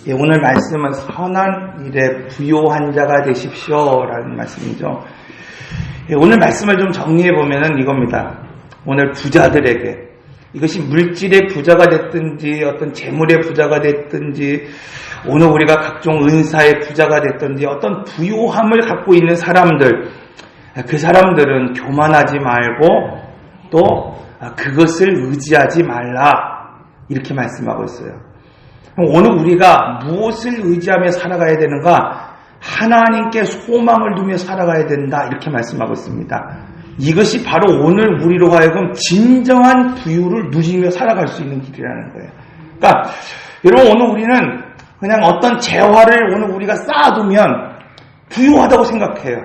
예, 오늘 말씀은 선한 일에 부요한 자가 되십시오라는 말씀이죠. 예, 오늘 말씀을 좀 정리해보면 이겁니다. 오늘 부자들에게, 이것이 물질의 부자가 됐든지 어떤 재물의 부자가 됐든지 오늘 우리가 각종 은사의 부자가 됐든지 어떤 부요함을 갖고 있는 사람들, 그 사람들은 교만하지 말고 또 그것을 의지하지 말라, 이렇게 말씀하고 있어요. 오늘 우리가 무엇을 의지하며 살아가야 되는가? 하나님께 소망을 두며 살아가야 된다, 이렇게 말씀하고 있습니다. 이것이 바로 오늘 우리로 하여금 진정한 부유를 누리며 살아갈 수 있는 길이라는 거예요. 그러니까 여러분, 오늘 우리는 그냥 어떤 재화를 오늘 우리가 쌓아두면 부유하다고 생각해요.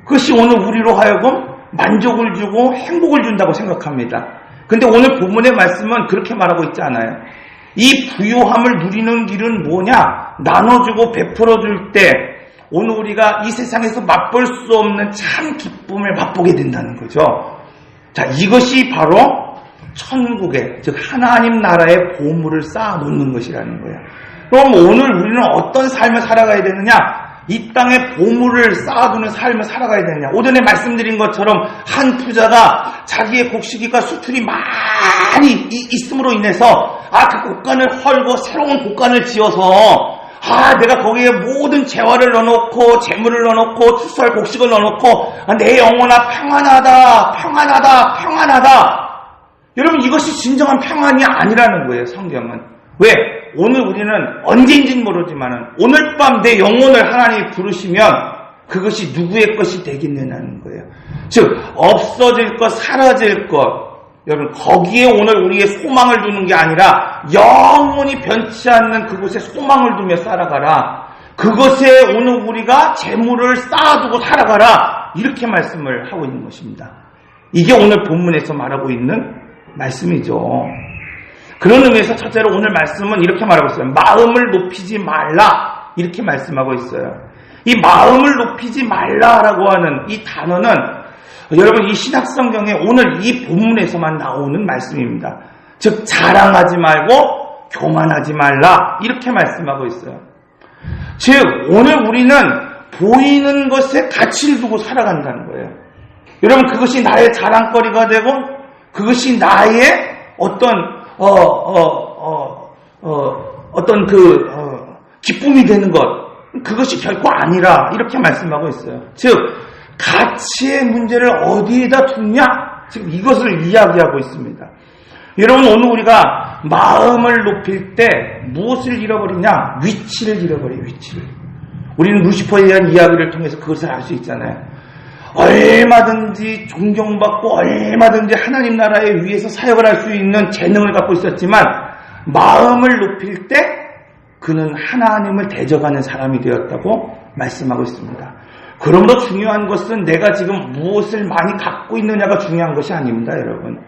그것이 오늘 우리로 하여금 만족을 주고 행복을 준다고 생각합니다. 근데 오늘 본문의 말씀은 그렇게 말하고 있지 않아요. 이 부유함을 누리는 길은 뭐냐? 나눠주고 베풀어줄 때 오늘 우리가 이 세상에서 맛볼 수 없는 참 기쁨을 맛보게 된다는 거죠. 자, 이것이 바로 천국의, 즉 하나님 나라의 보물을 쌓아놓는 것이라는 거예요. 그럼 오늘 우리는 어떤 삶을 살아가야 되느냐? 이 땅에 보물을 쌓아두는 삶을 살아가야 되느냐? 오전에 말씀드린 것처럼 한 부자가 자기의 곡식이가 수출이 많이 있음으로 인해서 그 곡간을 헐고 새로운 곡간을 지어서 내가 거기에 모든 재화를 넣어놓고 재물을 넣어놓고 추수할 곡식을 넣어놓고 내 영혼아 평안하다, 평안하다, 평안하다. 여러분, 이것이 진정한 평안이 아니라는 거예요, 성경은. 왜? 오늘 우리는 언제인지는 모르지만 오늘 밤 내 영혼을 하나님이 부르시면 그것이 누구의 것이 되겠느냐는 거예요. 즉 없어질 것, 사라질 것, 여러분 거기에 오늘 우리의 소망을 두는 게 아니라 영원히 변치 않는 그곳에 소망을 두며 살아가라. 그것에 오늘 우리가 재물을 쌓아두고 살아가라, 이렇게 말씀을 하고 있는 것입니다. 이게 오늘 본문에서 말하고 있는 말씀이죠. 그런 의미에서 첫째로 오늘 말씀은 이렇게 말하고 있어요. 마음을 높이지 말라, 이렇게 말씀하고 있어요. 이 마음을 높이지 말라라고 하는 이 단어는 여러분 이 신약성경에 오늘 이 본문에서만 나오는 말씀입니다. 즉 자랑하지 말고 교만하지 말라, 이렇게 말씀하고 있어요. 즉 오늘 우리는 보이는 것에 가치를 두고 살아간다는 거예요. 여러분 그것이 나의 자랑거리가 되고 그것이 나의 어떤 기쁨이 되는 것, 그것이 결코 아니라, 이렇게 말씀하고 있어요. 즉 가치의 문제를 어디에다 두냐, 지금 이것을 이야기하고 있습니다. 여러분 오늘 우리가 마음을 높일 때 무엇을 잃어버리냐? 위치를 잃어버려요. 위치를. 우리는 루시퍼에 대한 이야기를 통해서 그것을 알 수 있잖아요. 얼마든지 존경받고 얼마든지 하나님 나라에 위해서 사역을 할 수 있는 재능을 갖고 있었지만 마음을 높일 때 그는 하나님을 대적하는 사람이 되었다고 말씀하고 있습니다. 그러므로 중요한 것은 내가 지금 무엇을 많이 갖고 있느냐가 중요한 것이 아닙니다, 여러분.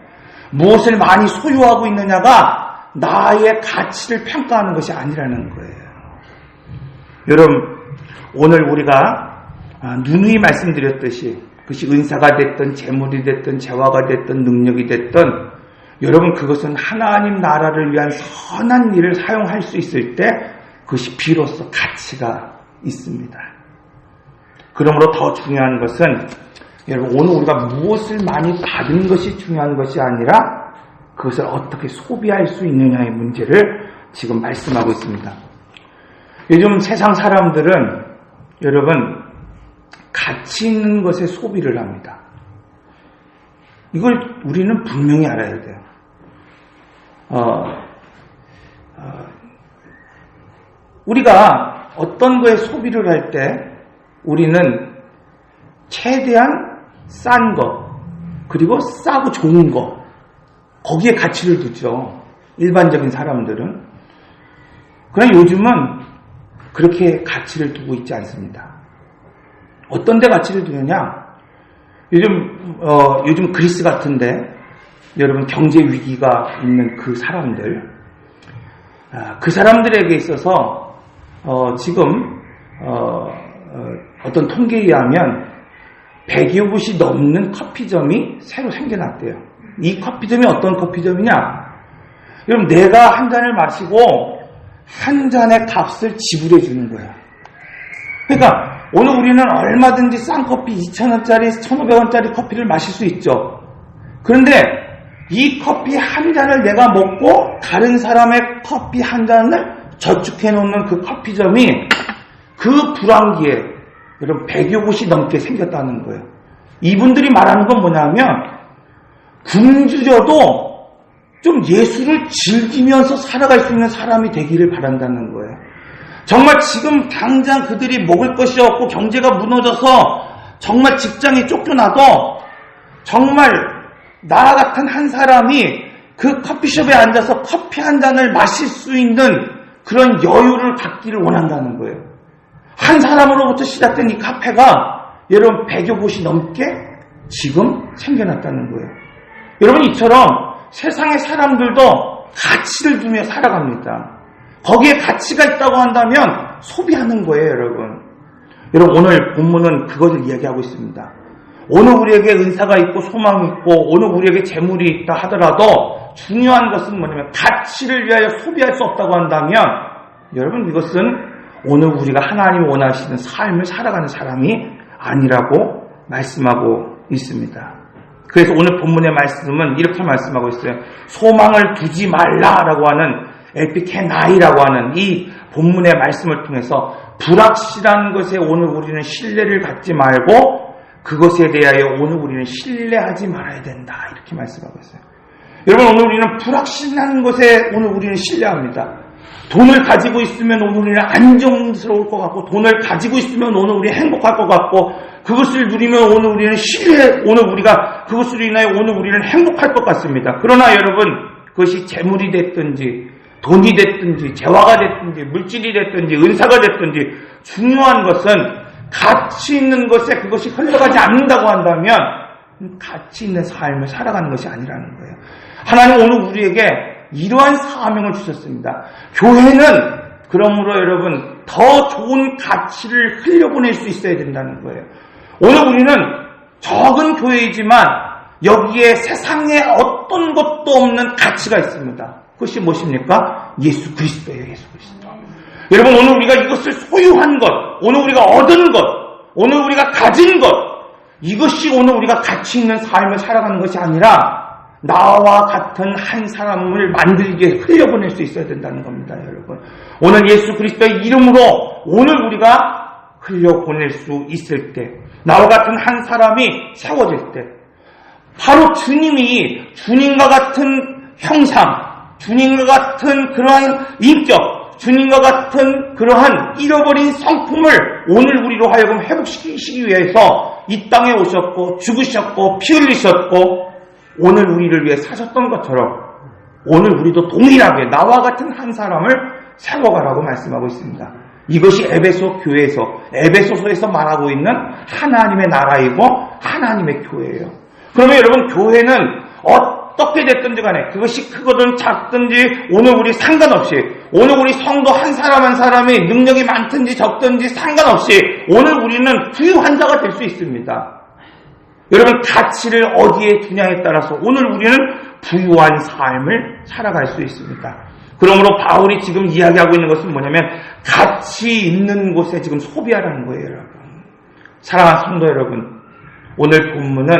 무엇을 많이 소유하고 있느냐가 나의 가치를 평가하는 것이 아니라는 거예요. 여러분, 오늘 우리가 누누이 말씀드렸듯이 그것이 은사가 됐든 재물이 됐든 재화가 됐든 능력이 됐든 여러분 그것은 하나님 나라를 위한 선한 일을 사용할 수 있을 때 그것이 비로소 가치가 있습니다. 그러므로 더 중요한 것은 여러분 오늘 우리가 무엇을 많이 받은 것이 중요한 것이 아니라 그것을 어떻게 소비할 수 있느냐의 문제를 지금 말씀하고 있습니다. 요즘 세상 사람들은 여러분 가치 있는 것에 소비를 합니다. 이걸 우리는 분명히 알아야 돼요. 우리가 어떤 거에 소비를 할 때 우리는 최대한 싼 거, 그리고 싸고 좋은 거, 거기에 가치를 두죠. 일반적인 사람들은. 그러나 요즘은 그렇게 가치를 두고 있지 않습니다. 어떤 데 가치를 두느냐? 요즘 그리스 같은데 여러분 경제 위기가 있는 그 사람들, 그 사람들에게 있어서 지금 어떤 통계에 의하면 100여 곳이 넘는 커피점이 새로 생겨났대요. 이 커피점이 어떤 커피점이냐? 여러분 내가 한 잔을 마시고 한 잔의 값을 지불해 주는 거야. 그러니까 오늘 우리는 얼마든지 싼 커피 2,000원짜리, 1,500원짜리 커피를 마실 수 있죠. 그런데 이 커피 한 잔을 내가 먹고 다른 사람의 커피 한 잔을 저축해 놓는 그 커피점이 그 불황기에 여러분 100여 곳이 넘게 생겼다는 거예요. 이분들이 말하는 건 뭐냐면 굶주려도 좀 예수를 즐기면서 살아갈 수 있는 사람이 되기를 바란다는 거예요. 정말 지금 당장 그들이 먹을 것이 없고 경제가 무너져서 정말 직장에 쫓겨나도 정말 나 같은 한 사람이 그 커피숍에 앉아서 커피 한 잔을 마실 수 있는 그런 여유를 갖기를 원한다는 거예요. 한 사람으로부터 시작된 이 카페가 여러분 100여 곳이 넘게 지금 생겨났다는 거예요. 여러분 이처럼 세상의 사람들도 가치를 두며 살아갑니다. 거기에 가치가 있다고 한다면 소비하는 거예요, 여러분. 여러분 오늘 본문은 그것을 이야기하고 있습니다. 오늘 우리에게 은사가 있고 소망이 있고 오늘 우리에게 재물이 있다 하더라도 중요한 것은 뭐냐면 가치를 위하여 소비할 수 없다고 한다면 여러분 이것은 오늘 우리가 하나님이 원하시는 삶을 살아가는 사람이 아니라고 말씀하고 있습니다. 그래서 오늘 본문의 말씀은 이렇게 말씀하고 있어요. 소망을 두지 말라라고 하는 에피케나이라고 하는 이 본문의 말씀을 통해서 불확실한 것에 오늘 우리는 신뢰를 갖지 말고 그것에 대하여 오늘 우리는 신뢰하지 말아야 된다. 이렇게 말씀하고 있어요. 여러분 오늘 우리는 불확실한 것에 오늘 우리는 신뢰합니다. 돈을 가지고 있으면 오늘 우리는 안정스러울 것 같고 돈을 가지고 있으면 오늘 우리는 행복할 것 같고 그것을 누리면 오늘 우리는 오늘 우리가 그것으로 인하여 오늘 우리는 행복할 것 같습니다. 그러나 여러분 그것이 재물이 됐든지 돈이 됐든지 재화가 됐든지 물질이 됐든지 은사가 됐든지 중요한 것은 가치 있는 것에 그것이 흘러가지 않는다고 한다면 가치 있는 삶을 살아가는 것이 아니라는 거예요. 하나님 오늘 우리에게 이러한 사명을 주셨습니다. 교회는 그러므로 여러분 더 좋은 가치를 흘려보낼 수 있어야 된다는 거예요. 오늘 우리는 적은 교회이지만 여기에 세상에 어떤 것도 없는 가치가 있습니다. 그것이 무엇입니까? 예수 그리스도예요. 예수 그리스도. 여러분 오늘 우리가 이것을 소유한 것, 오늘 우리가 얻은 것, 오늘 우리가 가진 것, 이것이 오늘 우리가 가치 있는 삶을 살아가는 것이 아니라 나와 같은 한 사람을 만들기에 흘려보낼 수 있어야 된다는 겁니다. 여러분 오늘 예수 그리스도의 이름으로 오늘 우리가 흘려보낼 수 있을 때 나와 같은 한 사람이 세워질 때 바로 주님이 주님과 같은 형상, 주님과 같은 그러한 인격, 주님과 같은 그러한 잃어버린 성품을 오늘 우리로 하여금 회복시키기 위해서 이 땅에 오셨고 죽으셨고 피 흘리셨고 오늘 우리를 위해 사셨던 것처럼 오늘 우리도 동일하게 나와 같은 한 사람을 세워가라고 말씀하고 있습니다. 이것이 에베소 교회에서 에베소서에서 말하고 있는 하나님의 나라이고 하나님의 교회예요. 그러면 여러분 교회는 어떻게 됐든지 간에 그것이 크거든 작든지 오늘 우리 상관없이 오늘 우리 성도 한 사람 한 사람이 능력이 많든지 적든지 상관없이 오늘 우리는 부유한 자가 될 수 있습니다. 여러분 가치를 어디에 두냐에 따라서 오늘 우리는 부유한 삶을 살아갈 수 있습니다. 그러므로 바울이 지금 이야기하고 있는 것은 뭐냐면 가치 있는 곳에 지금 소비하라는 거예요. 여러분 사랑하는 성도 여러분 오늘 본문은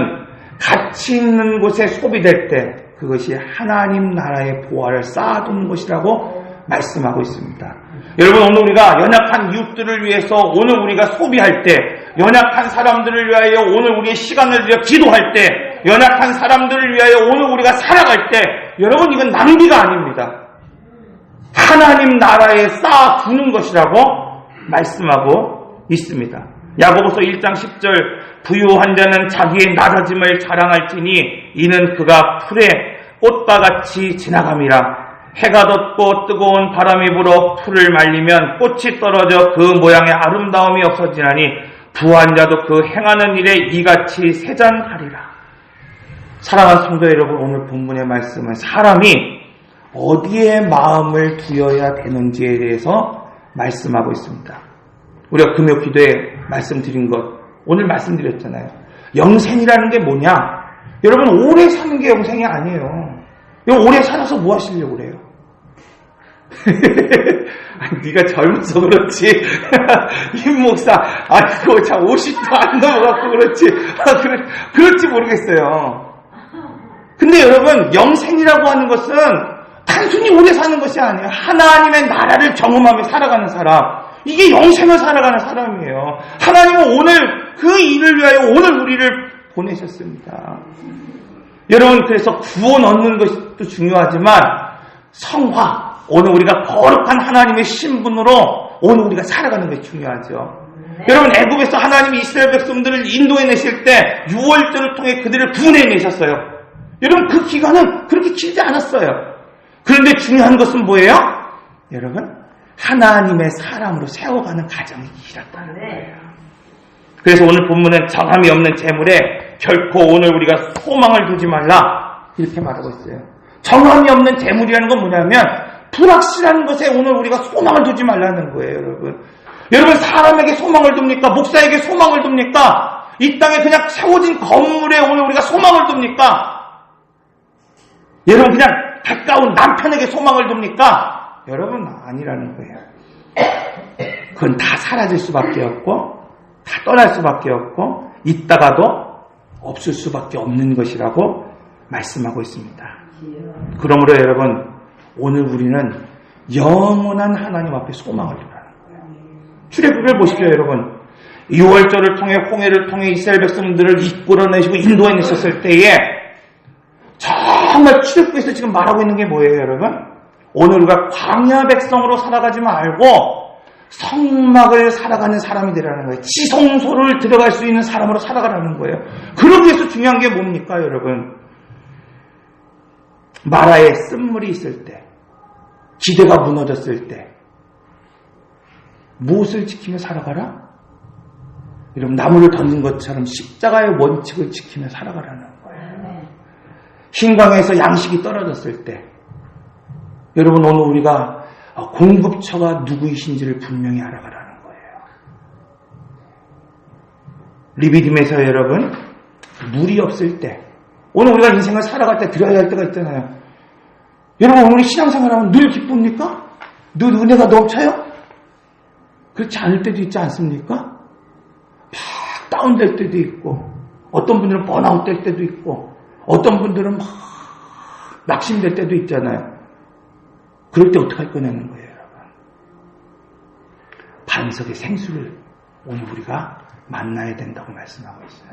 가치 있는 곳에 소비될 때 그것이 하나님 나라의 보화를 쌓아두는 것이라고 말씀하고 있습니다. 여러분 오늘 우리가 연약한 이웃들을 위해서 오늘 우리가 소비할 때 연약한 사람들을 위하여 오늘 우리의 시간을 들여 기도할 때 연약한 사람들을 위하여 오늘 우리가 살아갈 때 여러분 이건 낭비가 아닙니다. 하나님 나라에 쌓아두는 것이라고 말씀하고 있습니다. 야고보서 1장 10절 부유한 자는 자기의 낮아짐을 자랑할지니 이는 그가 풀의 꽃과 같이 지나감이라. 해가 돋고 뜨거운 바람이 불어 풀을 말리면 꽃이 떨어져 그 모양의 아름다움이 없어지나니 부한 자도 그 행하는 일에 이같이 세잔하리라. 사랑하는 성도 여러분 오늘 본문의 말씀은 사람이 어디에 마음을 두어야 되는지에 대해서 말씀하고 있습니다. 우리가 금요 기도에 말씀드린 것 오늘 말씀드렸잖아요. 영생이라는 게 뭐냐? 여러분 오래 사는 게 영생이 아니에요. 오래 살아서 뭐 하시려고 그래요? 네가 젊어서 그렇지. 임 목사, 그거 참 50도 안 넘어갖고 그렇지. 그럴지 모르겠어요. 근데 여러분, 영생이라고 하는 것은 단순히 오래 사는 것이 아니에요. 하나님의 나라를 경험하며 살아가는 사람. 이게 영생을 살아가는 사람이에요. 하나님은 오늘 그 일을 위하여 오늘 우리를 보내셨습니다. 여러분, 그래서 구원 얻는 것도 중요하지만 성화, 오늘 우리가 거룩한 하나님의 신분으로 오늘 우리가 살아가는 것이 중요하죠. 여러분, 애굽에서 하나님이 이스라엘 백성들을 인도해 내실 때 6월절을 통해 그들을 구원해 내셨어요. 여러분, 그 기간은 그렇게 길지 않았어요. 그런데 중요한 것은 뭐예요? 여러분, 하나님의 사람으로 세워가는 과정이 길었다는 거예요. 그래서 오늘 본문은 정함이 없는 재물에 결코 오늘 우리가 소망을 두지 말라 이렇게 말하고 있어요. 정함이 없는 재물이라는 건 뭐냐면 불확실한 것에 오늘 우리가 소망을 두지 말라는 거예요. 여러분 사람에게 소망을 둡니까? 목사에게 소망을 둡니까? 이 땅에 그냥 세워진 건물에 오늘 우리가 소망을 둡니까? 여러분 그냥 가까운 남편에게 소망을 둡니까? 여러분 아니라는 거예요. 그건 다 사라질 수밖에 없고 다 떠날 수밖에 없고 있다가도 없을 수밖에 없는 것이라고 말씀하고 있습니다. 그러므로 여러분 오늘 우리는 영원한 하나님 앞에 소망을 두라는 거예요. 출애굽을 보십시오. 여러분 6월절을 통해 홍해를 통해 이스라엘 백성들을 이끌어내시고 인도해 내셨을 때에 정말 출애굽에서 지금 말하고 있는 게 뭐예요? 여러분 오늘 우리가 광야 백성으로 살아가지 말고 성막을 살아가는 사람이 되라는 거예요. 지성소를 들어갈 수 있는 사람으로 살아가라는 거예요. 그러기 위해서 중요한 게 뭡니까 여러분? 마라에 쓴물이 있을 때 기대가 무너졌을 때 무엇을 지키며 살아가라? 여러분 나무를 던진 것처럼 십자가의 원칙을 지키며 살아가라는 거예요. 흰강에서 양식이 떨어졌을 때 여러분 오늘 우리가 공급처가 누구이신지를 분명히 알아가라는 거예요. 리비딤에서 여러분 물이 없을 때 오늘 우리가 인생을 살아갈 때 드려야 할 때가 있잖아요. 여러분 오늘 신앙생활하면 늘 기쁩니까? 늘 은혜가 넘쳐요? 그렇지 않을 때도 있지 않습니까? 막 다운될 때도 있고 어떤 분들은 번아웃 될 때도 있고 어떤 분들은 막 낙심될 때도 있잖아요. 그럴 때 어떻게 할 거냐는 거예요, 여러분. 반석의 생수를 오늘 우리가 만나야 된다고 말씀하고 있어요.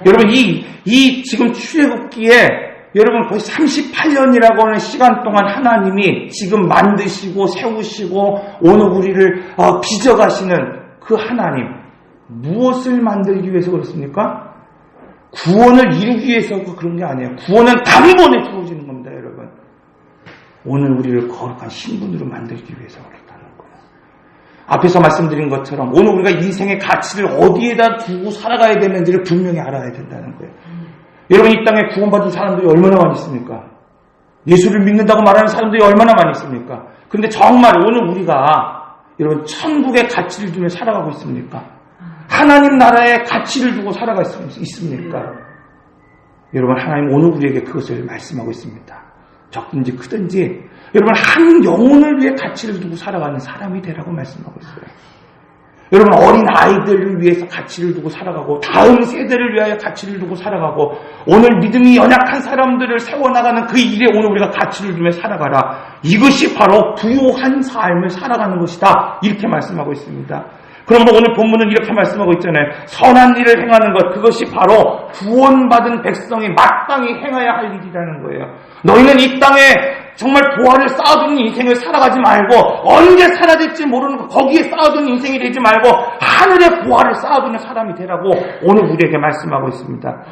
여러분, 이 지금 출애굽기에 여러분 거의 38년이라고 하는 시간 동안 하나님이 지금 만드시고 세우시고 오늘 우리를 빚어가시는 그 하나님, 무엇을 만들기 위해서 그렇습니까? 구원을 이루기 위해서 그런 게 아니에요. 구원은 단번에 주어지는 겁니다, 여러분. 오늘 우리를 거룩한 신분으로 만들기 위해서 그렇다는 거예요. 앞에서 말씀드린 것처럼 오늘 우리가 인생의 가치를 어디에다 두고 살아가야 되는지를 분명히 알아야 된다는 거예요. 여러분 이 땅에 구원받은 사람들이 얼마나 많이 있습니까? 예수를 믿는다고 말하는 사람들이 얼마나 많이 있습니까? 그런데 정말 오늘 우리가 여러분 천국의 가치를 두며 살아가고 있습니까? 하나님 나라의 가치를 두고 살아가고 있습니까? 여러분 하나님 오늘 우리에게 그것을 말씀하고 있습니다. 적든지 크든지 여러분 한 영혼을 위해 가치를 두고 살아가는 사람이 되라고 말씀하고 있어요. 여러분 어린 아이들을 위해서 가치를 두고 살아가고 다음 세대를 위하여 가치를 두고 살아가고 오늘 믿음이 연약한 사람들을 세워나가는 그 일에 오늘 우리가 가치를 두며 살아가라. 이것이 바로 부요한 삶을 살아가는 것이다. 이렇게 말씀하고 있습니다. 그러므로 오늘 본문은 이렇게 말씀하고 있잖아요. 선한 일을 행하는 것, 그것이 바로 구원받은 백성이 마땅히 행해야 할 일이라는 거예요. 너희는 이 땅에 정말 보화를 쌓아두는 인생을 살아가지 말고 언제 사라질지 모르는 거 거기에 쌓아두는 인생이 되지 말고 하늘에 보화를 쌓아두는 사람이 되라고 오늘 우리에게 말씀하고 있습니다.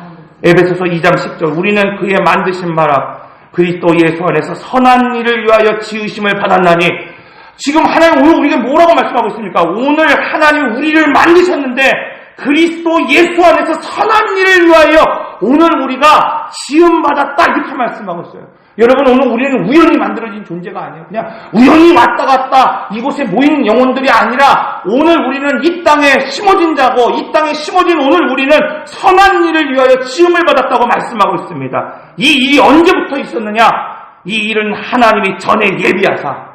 에베소서 2장 10절 우리는 그의 만드신 바라 그리스도 예수 안에서 선한 일을 위하여 지으심을 받았나니 지금 하나님 오늘 우리에게 뭐라고 말씀하고 있습니까? 오늘 하나님 우리를 만드셨는데 그리스도 예수 안에서 선한 일을 위하여 오늘 우리가 지음받았다 이렇게 말씀하고 있어요. 여러분 오늘 우리는 우연히 만들어진 존재가 아니에요. 그냥 우연히 왔다 갔다 이곳에 모인 영혼들이 아니라 오늘 우리는 이 땅에 심어진 자고 이 땅에 심어진 오늘 우리는 선한 일을 위하여 지음을 받았다고 말씀하고 있습니다. 이 일이 언제부터 있었느냐? 이 일은 하나님이 전에 예비하사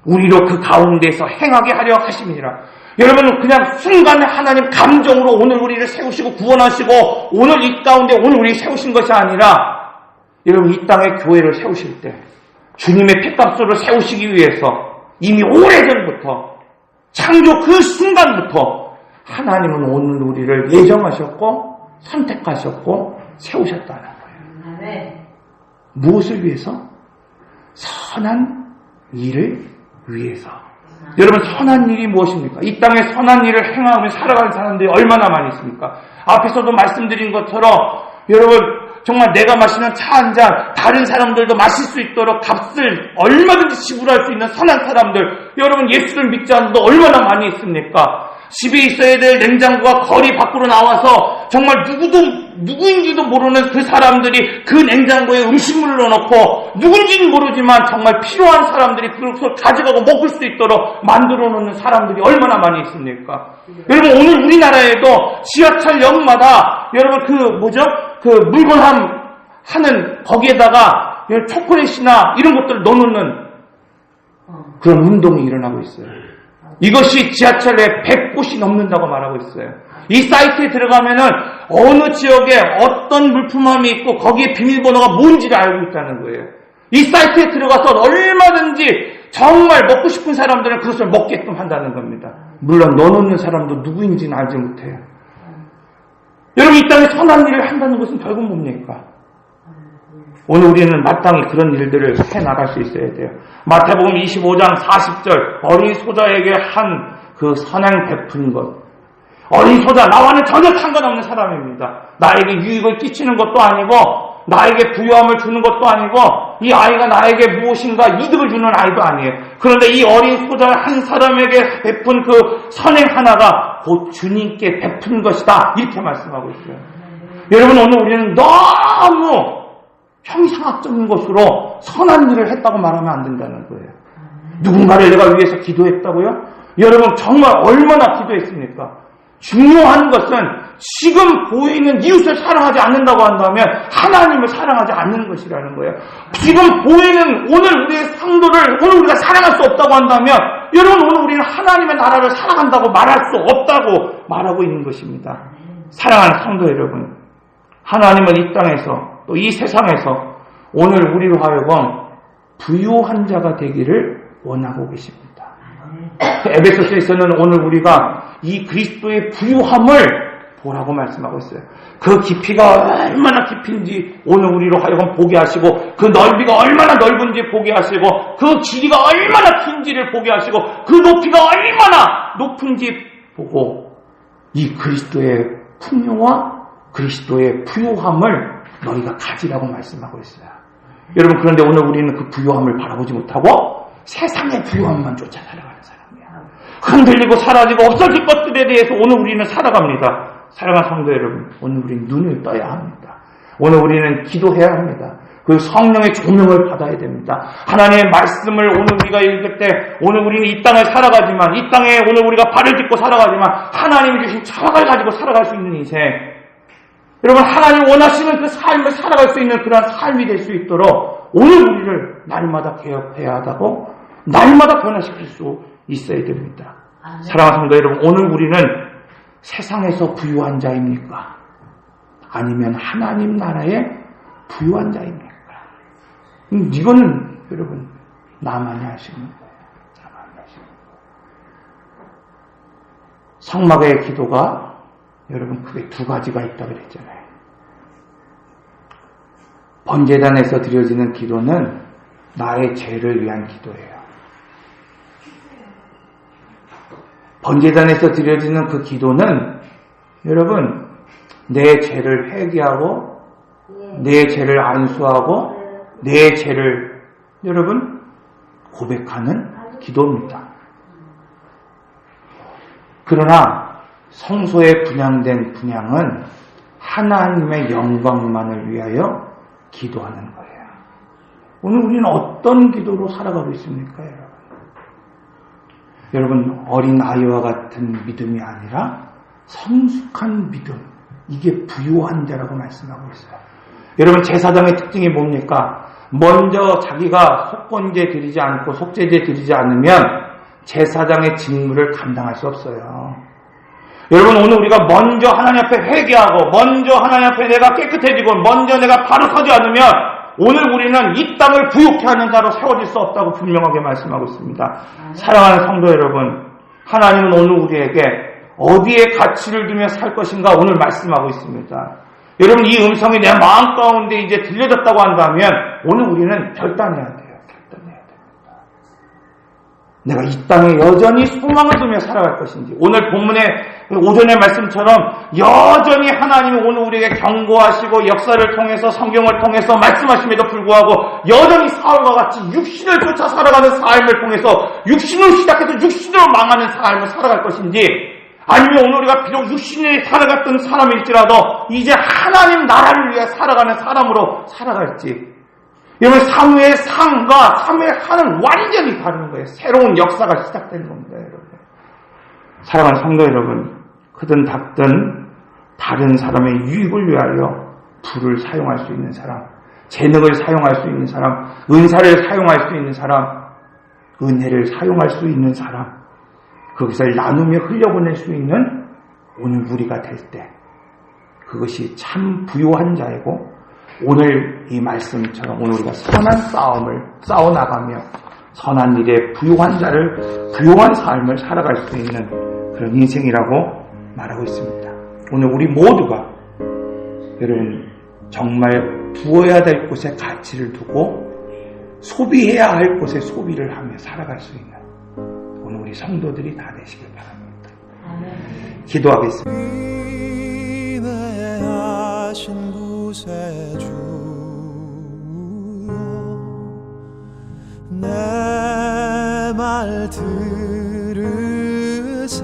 우리로 그 가운데서 행하게 하려 하심이니라. 여러분 그냥 순간에 하나님 감정으로 오늘 우리를 세우시고 구원하시고 오늘 이 가운데 오늘 우리 세우신 것이 아니라 여러분 이 땅에 교회를 세우실 때 주님의 핏값으로 세우시기 위해서 이미 오래전부터 창조 그 순간부터 하나님은 오늘 우리를 예정하셨고 선택하셨고 세우셨다는 거예요. 네. 무엇을 위해서? 선한 일을 위해서. 여러분 선한 일이 무엇입니까? 이 땅에 선한 일을 행하며 살아가는 사람들이 얼마나 많이 있습니까? 앞에서도 말씀드린 것처럼 여러분 정말 내가 마시는 차 한 잔 다른 사람들도 마실 수 있도록 값을 얼마든지 지불할 수 있는 선한 사람들, 여러분 예수를 믿지 않는 도 얼마나 많이 있습니까? 집에 있어야 될 냉장고가 거리 밖으로 나와서 정말 누구인지도 모르는 그 사람들이 그 냉장고에 음식물을 넣어놓고 누군지는 모르지만 정말 필요한 사람들이 그것을 가져가고 먹을 수 있도록 만들어 놓는 사람들이 얼마나 많이 있습니까? 여러분 오늘 우리나라에도 지하철역마다 여러분 그 물건 하는 거기에다가 초콜릿이나 이런 것들을 넣어놓는 그런 운동이 일어나고 있어요. 이것이 지하철에 100곳이 넘는다고 말하고 있어요. 이 사이트에 들어가면은 어느 지역에 어떤 물품함이 있고 거기에 비밀번호가 뭔지를 알고 있다는 거예요. 이 사이트에 들어가서 얼마든지 정말 먹고 싶은 사람들은 그것을 먹게끔 한다는 겁니다. 물론 넣어놓는 사람도 누구인지는 알지 못해요. 여러분 이 땅에 선한 일을 한다는 것은 결국 뭡니까? 오늘 우리는 마땅히 그런 일들을 해나갈 수 있어야 돼요. 마태복음 25장 40절 어린 소자에게 한 그 선행 베푼 것. 어린 소자 나와는 전혀 상관없는 사람입니다. 나에게 유익을 끼치는 것도 아니고 나에게 부유함을 주는 것도 아니고 이 아이가 나에게 무엇인가 이득을 주는 아이도 아니에요. 그런데 이 어린 소자 한 사람에게 베푼 그 선행 하나가 곧 주님께 베푼 것이다. 이렇게 말씀하고 있어요. 여러분 오늘 우리는 너무 형상학적인 것으로 선한 일을 했다고 말하면 안 된다는 거예요. 누군가를 내가 위해서 기도했다고요? 여러분 정말 얼마나 기도했습니까? 중요한 것은 지금 보이는 이웃을 사랑하지 않는다고 한다면 하나님을 사랑하지 않는 것이라는 거예요. 지금 보이는 오늘 우리의 상도를 오늘 우리가 사랑할 수 없다고 한다면 여러분 오늘 우리는 하나님의 나라를 사랑한다고 말할 수 없다고 말하고 있는 것입니다. 사랑하는 상도 여러분, 하나님은 이 땅에서 또 이 세상에서 오늘 우리로 하여금 부유한 자가 되기를 원하고 계십니다. 에베소서에서는 오늘 우리가 이 그리스도의 부유함을 보라고 말씀하고 있어요. 그 깊이가 얼마나 깊은지 오늘 우리로 하여금 보게 하시고 그 넓이가 얼마나 넓은지 보게 하시고 그 길이가 얼마나 긴지를 보게 하시고 그 높이가 얼마나 높은지 보고 이 그리스도의 풍요와 그리스도의 부유함을 너희가 가지라고 말씀하고 있어요. 여러분 그런데 오늘 우리는 그 부유함을 바라보지 못하고 세상의 부유함만 쫓아 살아가는 사람이야. 흔들리고 사라지고 없어질 것들에 대해서 오늘 우리는 살아갑니다. 사랑하는 성도 여러분, 오늘 우리는 눈을 떠야 합니다. 오늘 우리는 기도해야 합니다. 그 성령의 조명을 받아야 됩니다. 하나님의 말씀을 오늘 우리가 읽을 때 오늘 우리는 이 땅을 살아가지만 이 땅에 오늘 우리가 발을 딛고 살아가지만 하나님이 주신 철학을 가지고 살아갈 수 있는 인생, 여러분 하나님 원하시는 그 삶을 살아갈 수 있는 그런 삶이 될 수 있도록 오늘 우리를 날마다 개혁해야 하고 날마다 변화시킬 수 있어야 됩니다. 사랑하는 성도 여러분, 오늘 우리는 세상에서 부유한 자입니까? 아니면 하나님 나라의 부유한 자입니까? 이거는 여러분 나만이 하시는 거예요. 나만이 하시는 거예요. 성막의 기도가 여러분 크게 두 가지가 있다고 그랬잖아요. 번제단에서 드려지는 기도는 나의 죄를 위한 기도예요. 번제단에서 드려지는 그 기도는 여러분 내 죄를 회개하고 내 죄를 안수하고 내 죄를 여러분 고백하는 기도입니다. 그러나 성소에 분향된 분향은 하나님의 영광만을 위하여 기도하는 거예요. 오늘 우리는 어떤 기도로 살아가고 있습니까, 여러분? 여러분, 어린 아이와 같은 믿음이 아니라 성숙한 믿음, 이게 부유한 자라고 말씀하고 있어요. 여러분, 제사장의 특징이 뭡니까? 먼저 자기가 속건제 드리지 않고 속죄제 드리지 않으면 제사장의 직무를 감당할 수 없어요. 여러분, 오늘 우리가 먼저 하나님 앞에 회개하고 먼저 하나님 앞에 내가 깨끗해지고 먼저 내가 바로 서지 않으면 오늘 우리는 이 땅을 부욕해 하는 자로 세워질 수 없다고 분명하게 말씀하고 있습니다. 사랑하는 성도 여러분, 하나님은 오늘 우리에게 어디에 가치를 두며 살 것인가 오늘 말씀하고 있습니다. 여러분, 이 음성이 내 마음 가운데 이제 들려졌다고 한다면 오늘 우리는 결단해야 돼요. 결단해야 됩니다. 내가 이 땅에 여전히 소망을 두며 살아갈 것인지, 오늘 본문의 오전의 말씀처럼 여전히 하나님이 오늘 우리에게 경고하시고 역사를 통해서 성경을 통해서 말씀하심에도 불구하고 여전히 사울과 같이 육신을 쫓아 살아가는 삶을 통해서 육신으로 시작해서 육신으로 망하는 삶을 살아갈 것인지, 아니면 오늘 우리가 비록 육신이 살아갔던 사람일지라도 이제 하나님 나라를 위해 살아가는 사람으로 살아갈지, 여러분, 사무의 상과 사무의 한은 완전히 다른 거예요. 새로운 역사가 시작되는 겁니다, 여러분. 사랑하는 성도 여러분, 크든 작든 다른 사람의 유익을 위하여 불을 사용할 수 있는 사람, 재능을 사용할 수 있는 사람, 은사를 사용할 수 있는 사람, 은혜를 사용할 수 있는 사람, 그것을 나누며 흘려보낼 수 있는 오늘 우리가 될 때, 그것이 참 부요한 자이고, 오늘 이 말씀처럼 오늘 우리가 선한 싸움을 싸워나가며 선한 일에 부요한 자를, 부요한 삶을 살아갈 수 있는 그런 인생이라고 말하고 있습니다. 오늘 우리 모두가 여러분 정말 부어야 될 곳에 가치를 두고 소비해야 할 곳에 소비를 하며 살아갈 수 있는 오늘 우리 성도들이 다 되시길 바랍니다. 기도하겠습니다. 인내하신 곳에 주여 내 말 들으사